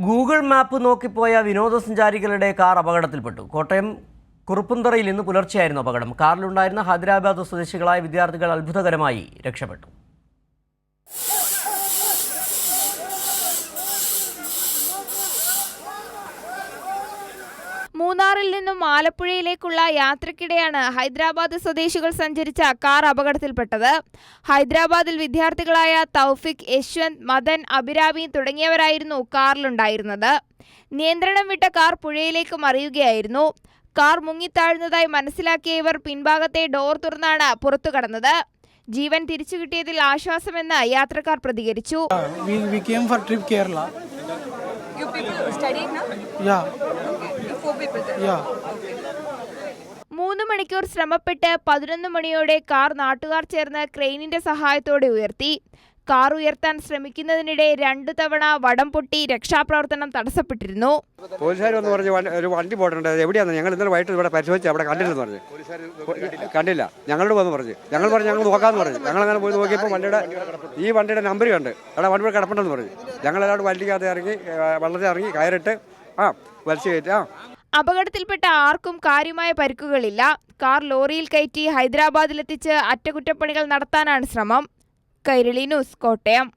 Google map നോക്കിപ്പോയ വിനോദസഞ്ചാരികളുടെ car അപകടത്തിൽപ്പെട്ടു. Kottayam കുറുപ്പുന്തറയിൽ ഇന്ന് പുലർച്ചെയായിരുന്നു അപകടം. കാറിലുണ്ടായിരുന്ന ഹൈദരാബാദ് സ്വദേശികളായ വിദ്യാർത്ഥികൾ അത്ഭുതകരമായി രക്ഷപ്പെട്ടു. മൂന്നാറിൽ നിന്നും ആലപ്പുഴയിലേക്കുള്ള യാത്രക്കിടെയാണ് ഹൈദരാബാദ് സ്വദേശികൾ സഞ്ചരിച്ച കാർ അപകടത്തിൽപ്പെട്ടത്. ഹൈദരാബാദിൽ വിദ്യാർത്ഥികളായ തൗഫിക്, യശ്വന്ത്, മദൻ, അഭിരാമി തുടങ്ങിയവരായിരുന്നു കാറിലുണ്ടായിരുന്നത്. നിയന്ത്രണം വിട്ട കാർ പുഴയിലേക്ക് മറിയുകയായിരുന്നു. കാർ മുങ്ങിത്താഴുന്നതായി മനസ്സിലാക്കിയ ഇവർ പിൻഭാഗത്തെ ഡോർ തുറന്നാണ് പുറത്തു കടന്നത്. ജീവൻ തിരിച്ചു കിട്ടിയതിൽ ആശ്വാസമെന്ന് യാത്രക്കാർ പ്രതികരിച്ചു. മൂന്ന് മണിക്കൂർ ശ്രമപ്പെട്ട് 11 മണിയോടെ കാർ നാട്ടുകാർ ചേർന്ന് ക്രെയിനിന്റെ സഹായത്തോടെ ഉയർത്തി. കാർ ഉയർത്താൻ ശ്രമിക്കുന്നതിനിടെ 2 തവണ വടം പൊട്ടി രക്ഷാപ്രവർത്തനം തടസ്സപ്പെട്ടിരുന്നു. പോലീസുകാർ വന്ന് പറഞ്ഞു ഒരു വണ്ടി പോയിട്ടുണ്ട്, എവിടെയാണ്? ഞങ്ങൾ ഇന്നലെ വൈകിട്ട് ഇവിടെ പരിശോധിച്ച് അവിടെ കണ്ടില്ലെന്ന് പറഞ്ഞു. കണ്ടില്ല. ഞങ്ങളോട് വന്ന് പറഞ്ഞു. ഞങ്ങൾ നോക്കാമെന്ന് പറഞ്ഞു. ഞങ്ങളങ്ങനെ പോയി നോക്കിയപ്പോൾ വണ്ടിയുടെ നമ്പർ കണ്ട് അവിടെ വണ്ടി കിടപ്പുണ്ടെന്ന് പറഞ്ഞു. ഞങ്ങളെല്ലാവരും വണ്ടിക്കകത്ത് ഇറങ്ങി വെള്ളത്തിൽ ഇറങ്ങി കയറിട്ട് വലിച്ചു കയറ്റി. അപകടത്തിൽപ്പെട്ട ആർക്കും കാര്യമായ പരിക്കുകളില്ല. കാർ ലോറിയിൽ കയറ്റി ഹൈദരാബാദിലെത്തിച്ച് അറ്റകുറ്റപ്പണികൾ നടത്താനാണ് ശ്രമം. കൈരളി ന്യൂസ്, കോട്ടയം.